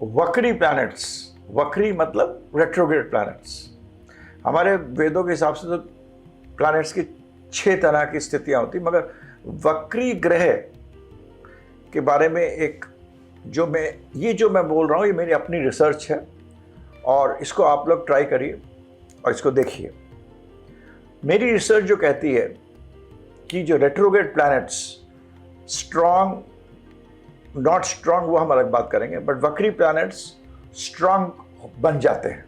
वक्री प्लैनेट्स, वक्री मतलब रेट्रोग्रेड प्लैनेट्स। हमारे वेदों के हिसाब से तो प्लैनेट्स की 6 तरह की स्थितियां होती, मगर वक्री ग्रह के बारे में एक जो मैं बोल रहा हूं, ये मेरी अपनी रिसर्च है और इसको आप लोग ट्राई करिए और इसको देखिए। मेरी रिसर्च जो कहती है कि जो retrograde planets strong, not strong वो हम अलग बात करेंगे, बट वक्री प्लैनेट्स स्ट्रांग बन जाते हैं।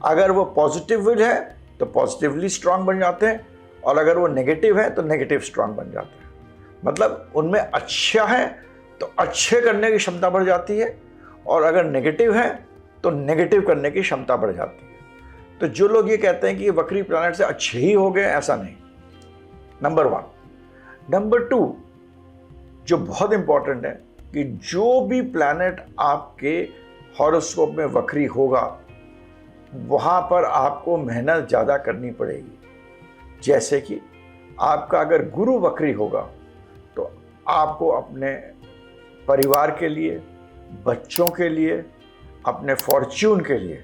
अगर वो पॉजिटिव है तो पॉजिटिवली स्ट्रांग बन जाते हैं, और अगर वो नेगेटिव है तो नेगेटिव स्ट्रांग बन जाते हैं। मतलब उनमें अच्छा है तो अच्छे करने की क्षमता बढ़ जाती है, और अगर नेगेटिव है तो नेगेटिव करने की क्षमता बढ़ जाती है। तो जो लोग ये कहते हैं कि ये वक्री प्लैनेट से अच्छे ही हो गए, ऐसा नहीं। नंबर 1। नंबर 2 जो बहुत इंपॉर्टेंट है कि जो भी प्लैनेट आपके हॉरोस्कोप में वक्री होगा वहां पर आपको मेहनत ज्यादा करनी पड़ेगी। जैसे कि आपका अगर गुरु वक्री होगा तो आपको अपने परिवार के लिए, बच्चों के लिए, अपने फॉर्च्यून के लिए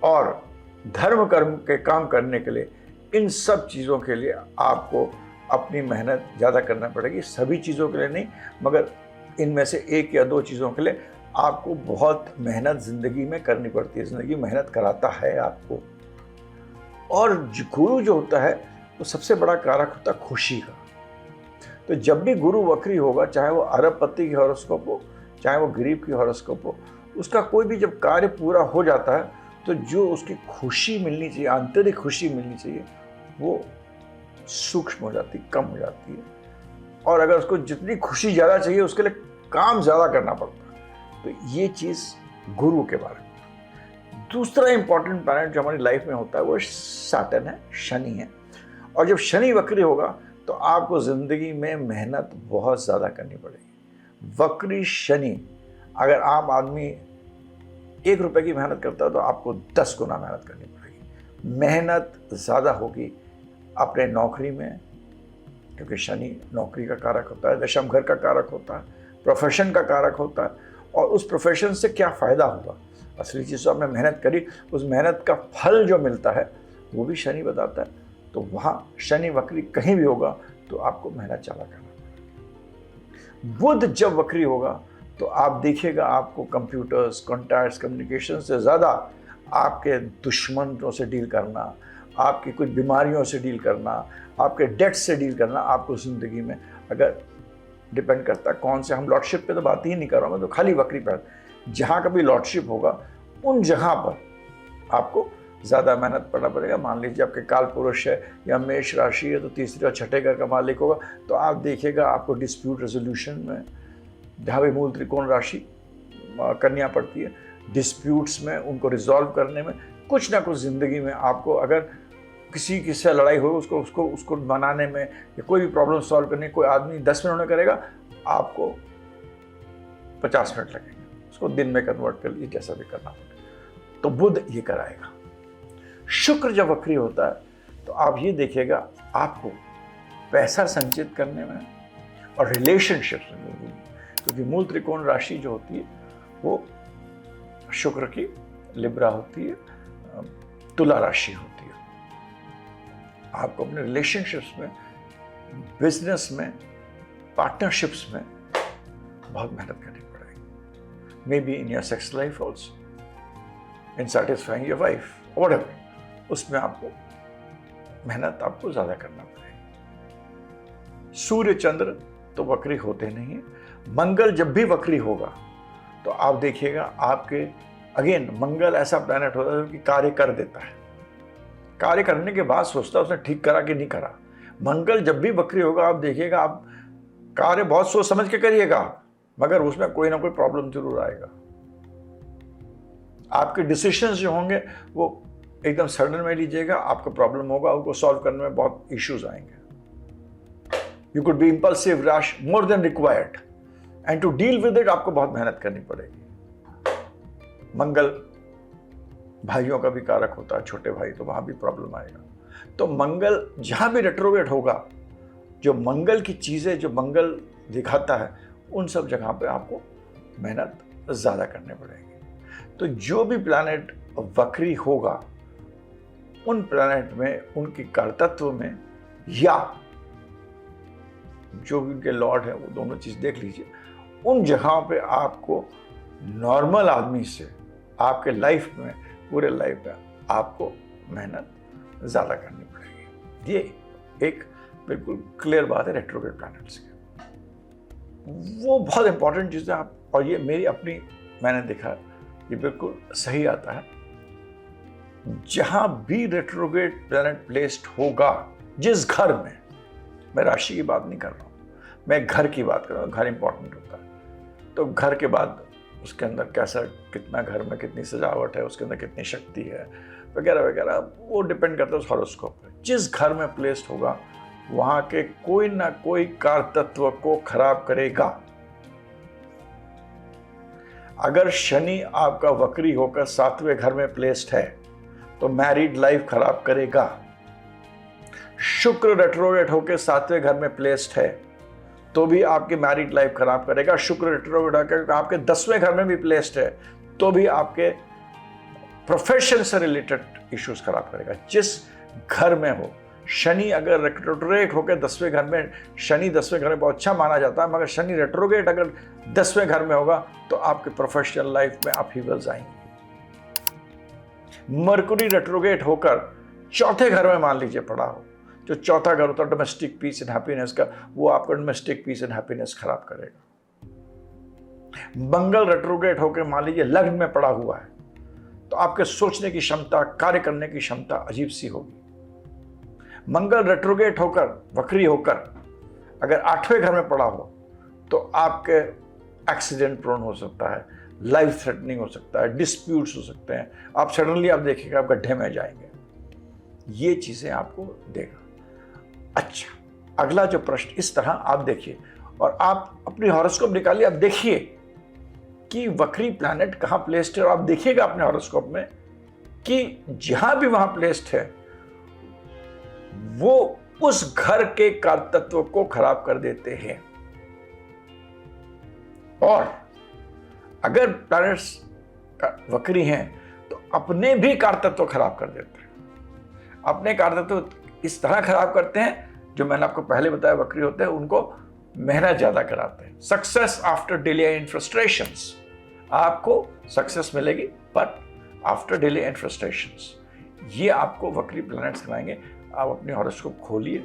और धर्म कर्म के काम करने के लिए, इन सब चीज़ों के लिए आपको अपनी मेहनत ज़्यादा करना पड़ेगी। सभी चीज़ों के लिए नहीं, मगर इनमें से 1 या 2 चीज़ों के लिए आपको बहुत मेहनत ज़िंदगी में करनी पड़ती है। ज़िंदगी मेहनत कराता है आपको। और गुरु जो होता है वो सबसे बड़ा कारक होता है खुशी का। तो जब भी गुरु वक्री होगा, चाहे वो अरबपति की हॉरोस्कोप हो, चाहे वो गरीब की हॉरोस्कोप हो, उसका कोई भी जब कार्य पूरा हो जाता है तो जो उसकी खुशी मिलनी चाहिए, आंतरिक खुशी मिलनी चाहिए, वो सूक्ष्म हो जाती, कम हो जाती है। और अगर उसको जितनी खुशी ज़्यादा चाहिए उसके लिए काम ज़्यादा करना पड़ता है। तो ये चीज़ गुरु के बारे में। दूसरा इंपॉर्टेंट प्लैनेट जो हमारी लाइफ में होता है वो सैटर्न है, शनि है। और जब शनि वक्री होगा तो आपको ज़िंदगी में मेहनत बहुत ज़्यादा करनी पड़ेगी। वक्री शनि, अगर आम आदमी 1 रुपए की मेहनत करता है तो आपको 10 गुना मेहनत करनी पड़ेगी। मेहनत ज़्यादा होगी अपने नौकरी में, क्योंकि शनि नौकरी का कारक होता है, दशम घर का कारक होता है, प्रोफेशन का कारक होता है। और उस प्रोफेशन से क्या फ़ायदा होगा, असली चीज़ तो आपने मेहनत करी, उस मेहनत का फल जो मिलता है वो भी शनि बताता है। तो वहाँ शनि वक्री कहीं भी होगा तो आपको मेहनत ज़्यादा करना पड़ेगा। बुध जब वक्री होगा तो आप देखिएगा आपको कंप्यूटर्स, कॉन्टैक्ट्स, कम्युनिकेशन से ज़्यादा आपके दुश्मनों से डील करना, आपकी कुछ बीमारियों से डील करना, आपके डेट से डील करना आपको ज़िंदगी में, अगर डिपेंड करता है कौन से, हम लॉर्डशिप पे तो बात ही नहीं कर रहा हूँ मैं, तो खाली वक्री पर जहाँ कभी लॉर्डशिप होगा उन जगह पर आपको ज़्यादा मेहनत पड़ना पड़ेगा। मान लीजिए आपके काल पुरुष है या मेष राशि है तो तीसरे और छठे घर का मालिक होगा, तो आप देखिएगा आपको डिस्प्यूट रेजोल्यूशन में, जहाँ भी मूल त्रिकोण राशि कन्या पड़ती है, डिस्प्यूट्स में उनको रिजॉल्व करने में, कुछ ना कुछ ज़िंदगी में आपको, अगर किसी से लड़ाई हो उसको बनाने में, या कोई भी प्रॉब्लम सॉल्व करने, कोई आदमी 10 मिनट में करेगा, आपको 50 मिनट लगेंगे, उसको दिन में कन्वर्ट कर लीजिए, जैसा भी करना पड़ेगा। तो बुध ये कराएगा। शुक्र जब वक्री होता है तो आप ये देखिएगा आपको पैसा संचित करने में और रिलेशनशिप में, क्योंकि मूल त्रिकोण राशि जो होती है वो शुक्र की लिब्रा होती है, तुला राशि होती है। आपको अपने रिलेशनशिप्स में, बिजनेस में, पार्टनरशिप्स में बहुत मेहनत करनी पड़ेगी। May be in your sex life also, in satisfying your wife, whatever, उसमें आपको मेहनत आपको ज़्यादा करना पड़ेगी। सूर्य चंद्र तो वक्री होते नहीं है। मंगल जब भी वक्री होगा तो आप देखिएगा आपके, अगेन मंगल ऐसा प्लैनेट होता है जो कि कार्य कर देता है, कार्य करने के बाद सोचता है उसने ठीक करा कि नहीं करा। मंगल जब भी वक्री होगा आप देखिएगा आप कार्य बहुत सोच समझ के करिएगा, मगर उसमें कोई ना कोई प्रॉब्लम जरूर आएगा। आपके डिसीजंस जो होंगे वो एकदम सडन में लीजिएगा, आपका प्रॉब्लम होगा, उसको सॉल्व करने में बहुत इश्यूज आएंगे। You could be impulsive, rush, more than required, and to deal with it आपको बहुत मेहनत करनी पड़ेगी। मंगल भाइयों का भी कारक होता है, छोटे भाई, तो वहां भी प्रॉब्लम आएगा। तो मंगल जहां भी रेट्रोग्रेड होगा, जो मंगल की चीजें जो मंगल दिखाता है, उन सब जगह पे आपको मेहनत ज़्यादा करने पड़ेंगे। तो जो भी प्लैनेट वक्री होगा, उन प्लैनेट में उनके कारतत्व में या जो भी उनके लॉर्ड है, वो दोनों चीज़ देख लीजिए, उन जगहों पे आपको नॉर्मल आदमी से आपके लाइफ में, पूरे लाइफ में आपको मेहनत ज़्यादा करनी पड़ेगी। ये एक बिल्कुल क्लियर बात है रेट्रोग्रेड प्लैनेट्स की। वो बहुत इंपॉर्टेंट चीज़ है आप, और ये मेरी अपनी, मैंने देखा ये बिल्कुल सही आता है। जहां भी रेट्रोग्रेड प्लैनेट प्लेस्ड होगा, जिस घर में, मैं राशि की बात नहीं कर रहा हूं, मैं घर की बात कर रहा हूं। घर इंपॉर्टेंट होता है, तो घर के बाद उसके अंदर कैसा, कितना घर में कितनी सजावट है, उसके अंदर कितनी शक्ति है वगैरह वगैरह, वो डिपेंड करता है उस हॉरोस्कोप पे। जिस घर में प्लेस्ड होगा वहां के कोई ना कोई कार तत्व को खराब करेगा। अगर शनि आपका वक्री होकर 7वें घर में प्लेस्ड है तो मैरिड लाइफ खराब करेगा। शुक्र रेट्रोग्रेड होकर 7वें घर में प्लेस्ड है तो भी आपकी मैरिड लाइफ खराब करेगा। शुक्र रेट्रोग्रेड होकर आपके 10वें घर में भी प्लेस्ड है तो भी आपके प्रोफेशन से रिलेटेड इश्यूज खराब करेगा। जिस घर में हो, शनि अगर रेट्रोग्रेड होकर 10वें घर में, शनि 10वें घर में बहुत अच्छा माना जाता है, मगर शनि रेट्रोग्रेड अगर 10वें घर में होगा तो आपके प्रोफेशनल लाइफ में अपहीवल्स आएंगे। मरकुरी रेट्रोग्रेड होकर 4थे घर में मान लीजिए पड़ा हो, जो 4था घर होता है डोमेस्टिक पीस एंड हैप्पीनेस का, वो आपका डोमेस्टिक पीस एंड हैप्पीनेस खराब करेगा। मंगल रेट्रोग्रेड होकर मान लीजिए लग्न में पड़ा हुआ है तो आपके सोचने की क्षमता, कार्य करने की क्षमता अजीब सी होगी। मंगल रेट्रोग्रेड होकर, वक्री होकर अगर 8वें घर में पड़ा हो तो आपके एक्सीडेंट प्रोन हो सकता है, लाइफ थ्रेटनिंग हो सकता है, डिस्प्यूट्स हो सकते हैं, आप सडनली आप देखिएगा आप गड्ढे में जाएंगे। ये चीजें आपको देगा। अच्छा, अगला जो प्रश्न इस तरह आप देखिए और आप अपनी हॉरोस्कोप निकालिए, आप देखिए कि वक्री प्लैनेट कहां प्लेस्ड है और आप देखिएगा अपने हॉरोस्कोप में कि जहां भी वहां प्लेस्ड है वो उस घर के कारतत्व को खराब कर देते हैं। और अगर प्लैनेट्स वक्री हैं तो अपने भी कारतत्व खराब कर देते हैं। अपने कारतत्व इस तरह खराब करते हैं, जो मैंने आपको पहले बताया वक्री होते हैं, उनको मेहनत ज्यादा कराते हैं। Success after delay and frustrations, आपको सक्सेस मिलेगी but after delay and frustrations, ये आपको वक्री प्लैनेट्स कराएंगे। आप अपने हॉरोस्कोप खोलिए,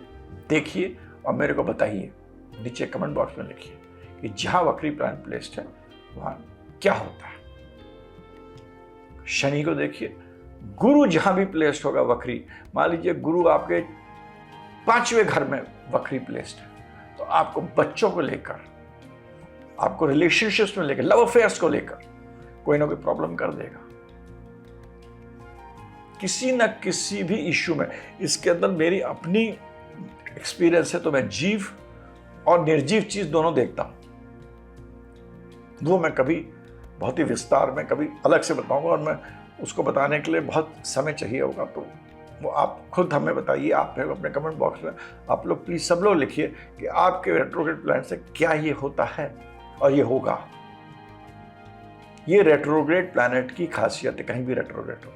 देखिए और मेरे को बताइए, नीचे कमेंट बॉक्स में लिखिए कि जहां वक्री प्लैनेट प्लेस्ड है वहां क्या होता है। शनि को देखिए, गुरु जहां भी प्लेस्ड होगा वक्री, मान लीजिए गुरु आपके 5वें घर में वक्री प्लेस्ड है तो आपको बच्चों को लेकर, आपको रिलेशनशिप्स में लेकर, लव अफेयर्स को लेकर कोई ना कोई प्रॉब्लम कर देगा। किसी न किसी भी इश्यू में, इसके अंदर मेरी अपनी एक्सपीरियंस है तो मैं जीव और निर्जीव चीज दोनों देखता हूं। वो मैं कभी बहुत ही विस्तार में कभी अलग से बताऊंगा और मैं उसको बताने के लिए बहुत समय चाहिए होगा, तो वो आप खुद हमें बताइए। आप अपने कमेंट बॉक्स में आप लोग प्लीज सब लोग लिखिए कि आपके रेट्रोग्रेड प्लैनेट से क्या ये होता है और ये होगा। ये रेट्रोग्रेड प्लैनेट की खासियत है, कहीं भी रेट्रोग्रेड हो।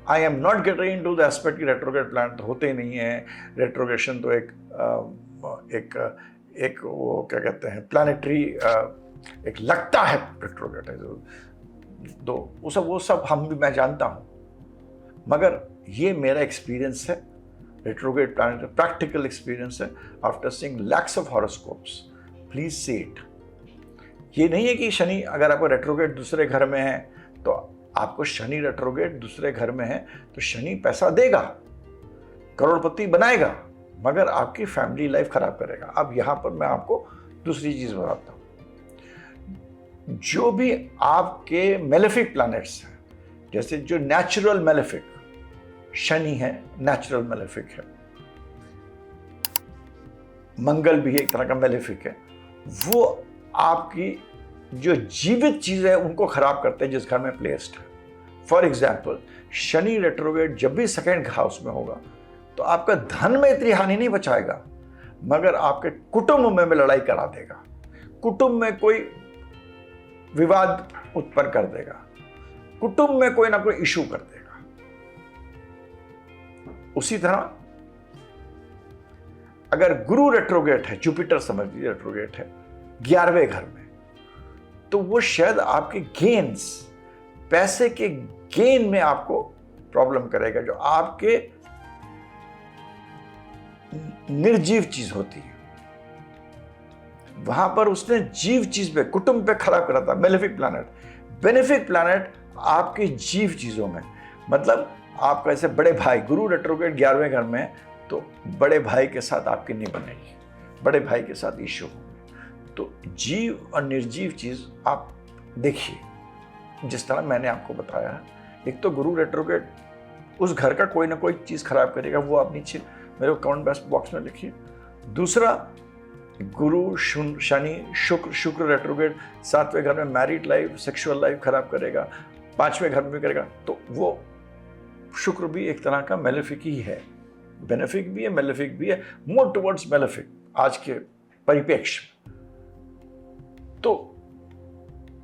I am not getting into the aspect कि रेट्रोग्रेड प्लैनेट होते ही नहीं है। रेट्रोग्रेशन तो एक वो क्या कहते हैं, प्लैनेटरी एक लगता है रेट्रोग्रेड है दो, वो सब हम भी, मैं जानता हूं, मगर ये मेरा एक्सपीरियंस है। रेट्रोग्रेड प्लैनेट प्रैक्टिकल एक्सपीरियंस है after seeing lakhs of horoscopes. Please see it. ये नहीं है कि शनि अगर आपको रेट्रोग्रेड दूसरे घर में है तो आपको शनि रेट्रोग्रेड दूसरे घर में है तो शनि पैसा देगा, करोड़पति बनाएगा, मगर आपकी फैमिली लाइफ खराब करेगा। अब यहां पर मैं आपको दूसरी चीज बताता हूं। जो भी आपके मेलेफिक प्लैनेट्स हैं, जैसे जो नेचुरल मेलेफिक, शनि है नेचुरल मेलेफिक है, मंगल भी एक तरह का मेलेफिक है, वो आपकी जो जीवित चीजें हैं उनको खराब करते हैं जिस घर में प्लेस्ड है। फॉर एग्जाम्पल, शनि रेट्रोग्रेड जब भी सेकेंड हाउस में होगा तो आपका धन में इतनी हानि नहीं बचाएगा, मगर आपके कुटुंब में लड़ाई करा देगा। कुटुंब में कोई विवाद उत्पन्न कर देगा, कुटुंब में कोई ना कोई इशू कर देगा। उसी तरह अगर गुरु रेट्रोगेट है, जुपिटर समझ लीजिए रेट्रोगेट है 11वें घर में, तो वो शायद आपके गेन्स, पैसे के गेन में आपको प्रॉब्लम करेगा, जो आपके निर्जीव चीज होती है वहां पर उसने जीव चीज पे, कुटुंब पे खराब करा था। मेलेफिक प्लैनेट, बेनिफिक प्लैनेट आपके जीव चीजों में, मतलब आपका ऐसे बड़े भाई, गुरु रेट्रोगेट 11वें घर में, तो बड़े भाई के साथ आपकी नहीं बनेगी, बड़े भाई के साथ इश्यू होंगे। तो जीव और निर्जीव चीज आप देखिए, जिस तरह मैंने आपको बताया। एक तो गुरु रेट्रोगेट उस घर का कोई ना कोई चीज खराब करेगा, वो आप नीचे मेरे को कमेंट बॉक्स में लिखिए। दूसरा, गुरु शनि शुक्र रेट्रोगेट 7वें घर में मैरिड लाइफ, सेक्सुअल लाइफ खराब करेगा, 5वें घर में भी करेगा। तो वो शुक्र भी एक तरह का मेलेफिक ही है, बेनिफिक भी है, मेलेफिक भी है, मोर टुवर्ड्स मेलेफिक आज के परिप्रेक्ष्य में। तो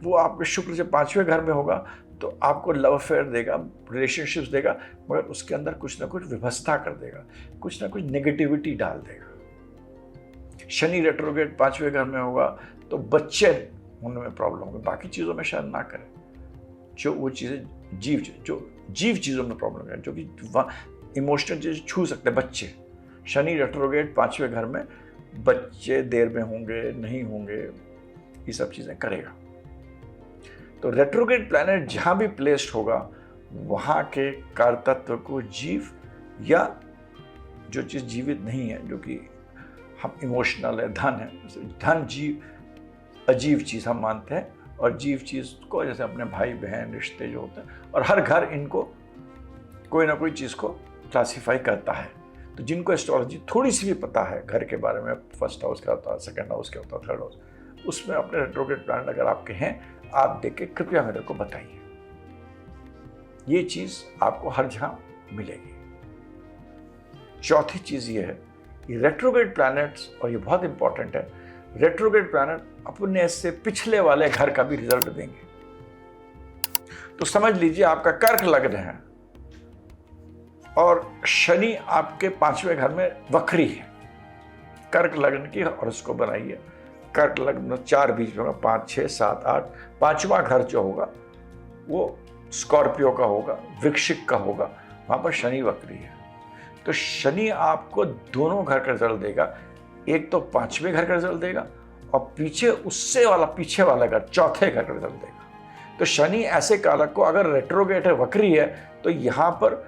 वो आपके शुक्र जब 5वें घर में होगा तो आपको लव अफेयर देगा, रिलेशनशिप्स देगा, मगर उसके अंदर कुछ ना कुछ विभत्सता कर देगा, कुछ ना कुछ नेगेटिविटी डाल देगा। शनि रेट्रोगेट 5वें घर में होगा तो बच्चे होने में प्रॉब्लम होगी, बाकी चीज़ों में शायद ना करें। जो वो चीज़ें जीव चीज़ों में प्रॉब्लम है, जो कि इमोशनल चीज़ छू सकते हैं बच्चे। शनि रेट्रोगेट 5वें घर में बच्चे देर में होंगे, नहीं होंगे, ये सब चीज़ें करेगा। तो रेट्रोगेट प्लैनेट जहाँ भी प्लेस्ड होगा वहाँ के कारतत्व को जीव या जो चीज़ जीवित नहीं है, जो कि हम इमोशनल है, धन है, धन जीव अजीब चीज़ हम मानते हैं, और जीव चीज़ को जैसे अपने भाई बहन रिश्ते जो होते हैं, और हर घर इनको कोई ना कोई चीज़ को क्लासीफाई करता है। तो जिनको एस्ट्रोलॉजी थोड़ी सी भी पता है घर के बारे में, फर्स्ट हाउस क्या होता है, सेकंड हाउस क्या होता है, थर्ड हाउस, उसमें अपने रेट्रोगेट प्लैनेट अगर आपके हैं, आप देख के कृपया मेरे को बताइए। ये चीज़ आपको हर जगह मिलेगी। चौथी चीज़ ये है, ये रेट्रोगेट प्लैनेट्स, और ये बहुत इंपॉर्टेंट है, रेट्रोगेट प्लैनेट अपने से पिछले वाले घर का भी रिजल्ट देंगे। तो समझ लीजिए आपका कर्क लग्न है और शनि आपके 5वें घर में वक्री है। कर्क लग्न की और उसको बनाइए, कर्क लग्न 4 बीच में होगा, 5, 6, 7, 8, 5वां घर जो होगा वो स्कॉर्पियो का होगा, वृश्चिक का होगा, वहां पर शनि वक्री है। तो शनि आपको दोनों घर का रिजल्ट देगा, एक तो 5वें घर का रिजल्ट देगा और पीछे उससे वाला पीछे वाला घर चौथे घर का रिजल्ट देगा। तो शनि ऐसे कारक को, अगर रेट्रोगेट है, वक्री है, तो यहाँ पर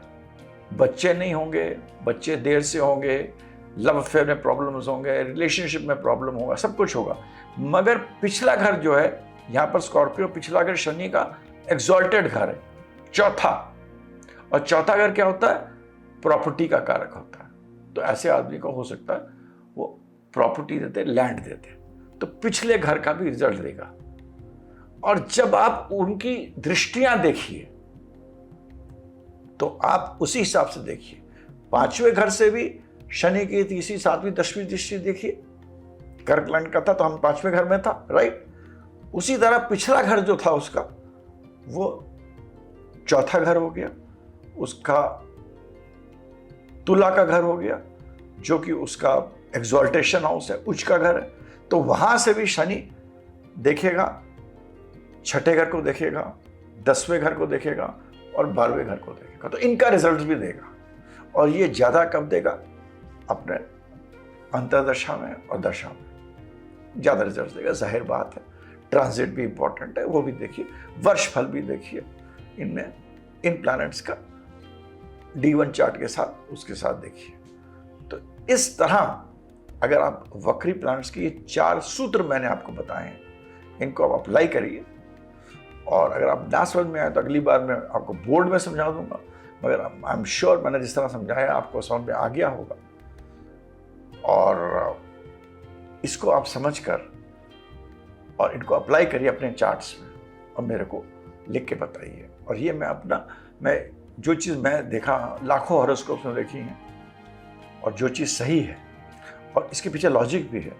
बच्चे नहीं होंगे, बच्चे देर से होंगे, लव अफेयर में प्रॉब्लम्स होंगे, रिलेशनशिप में प्रॉब्लम होगा, सब कुछ होगा। मगर पिछला घर जो है, यहाँ पर स्कॉर्पियो पिछला घर शनि का एक्सॉल्टेड घर है, चौथा। और चौथा घर क्या होता है? प्रॉपर्टी का कारक होता है। तो ऐसे आदमी को हो सकता है वो प्रॉपर्टी देते, लैंड देते, तो पिछले घर का भी रिजल्ट देगा। और जब आप उनकी दृष्टियां देखिए तो आप उसी हिसाब से देखिए। 5वें घर से भी शनि की 3वीं, 7वीं, 10वीं दृष्टि देखिए। कर्क लग्न का था तो हम 5वें घर में था, राइट। उसी तरह पिछला घर जो था उसका, वो चौथा घर हो गया, उसका तुला का घर हो गया, जो कि उसका एक्सॉल्टेशन हाउस है, उच्च का घर है। तो वहां से भी शनि देखेगा, छठे घर को देखेगा, 10वें घर को देखेगा और 12वें घर को देखेगा। तो इनका रिजल्ट भी देगा। और ये ज्यादा कब देगा? अपने अंतर्दशा में और दशा में ज्यादा रिजल्ट देगा, जाहिर बात है। ट्रांजिट भी इंपॉर्टेंट है, वो भी देखिए। वर्ष फल भी देखिए, इनमें इन प्लैनेट्स का D1 चार्ट के साथ, उसके साथ देखिए। तो इस तरह अगर आप वक्री प्लैनेट्स की ये 4 सूत्र मैंने आपको बताए हैं, इनको आप अप्लाई करिए। और अगर आप ना समझ में आए तो अगली बार मैं आपको बोर्ड में समझा दूंगा, मगर आई एम श्योर मैंने जिस तरह समझाया आपको समझ में आ गया होगा। और इसको आप समझकर और इनको अप्लाई करिए अपने चार्ट्स में और मेरे को लिख के बताइए। और ये मैं जो चीज़ मैं देखा, लाखों हॉरोस्कोप्स में देखी हैं, और जो चीज़ सही है और इसके पीछे लॉजिक भी है,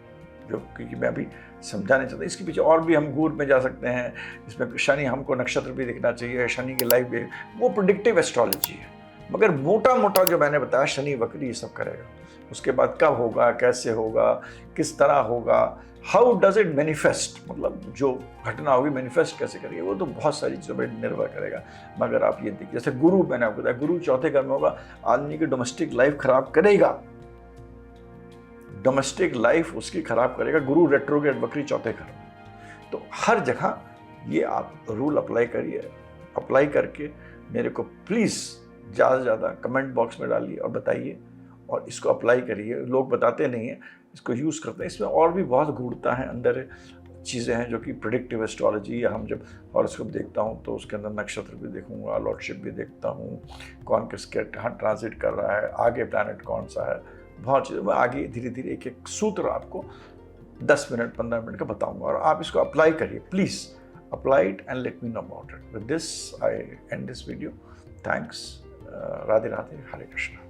जो क्योंकि मैं अभी समझा नहीं चाहता, इसके पीछे और भी हम गूढ़ में जा सकते हैं। इसमें शनि, हमको नक्षत्र भी देखना चाहिए, शनि की लाइफ भी, वो प्रेडिक्टिव एस्ट्रोलॉजी है। मगर मोटा मोटा जो मैंने बताया, शनि वक्री ये सब करेगा। उसके बाद कब होगा, कैसे होगा, किस तरह होगा, हाउ डज इट मैनिफेस्ट, मतलब जो घटना होगी मैनिफेस्ट कैसे करेगी, वो तो बहुत सारी चीज़ों पर निर्भर करेगा। मगर आप ये देखिए, जैसे गुरु, मैंने आपको बताया गुरु चौथे घर में होगा, आदमी की डोमेस्टिक लाइफ खराब करेगा, डोमेस्टिक लाइफ उसकी खराब करेगा गुरु रेट्रोग्रेड वक्री चौथे घर में। तो हर जगह ये आप रूल अप्लाई करिए, अप्लाई करके मेरे को प्लीज़ ज़्यादा से ज़्यादा कमेंट बॉक्स में डालिए और बताइए, और इसको अप्लाई करिए। लोग बताते नहीं हैं, इसको यूज़ करते हैं। इसमें और भी बहुत गूढ़ता है, अंदर चीज़ें हैं जो कि प्रेडिक्टिव एस्ट्रोलॉजी, या हम जब हॉरोस्कोप देखता हूँ तो उसके अंदर नक्षत्र भी देखूंगा, लॉर्डशिप भी देखता हूँ, कौन किसके हाँ ट्रांजिट कर रहा है, आगे प्लैनेट कौन सा है, बहुत चीज़ें मैं आगे धीरे धीरे एक एक सूत्र आपको 10 मिनट 15 मिनट का बताऊंगा, और आप इसको अप्लाई करिए please, apply it and let me know about it. With this I and this video. Thanks. Radhe Radhe, Hare Krishna.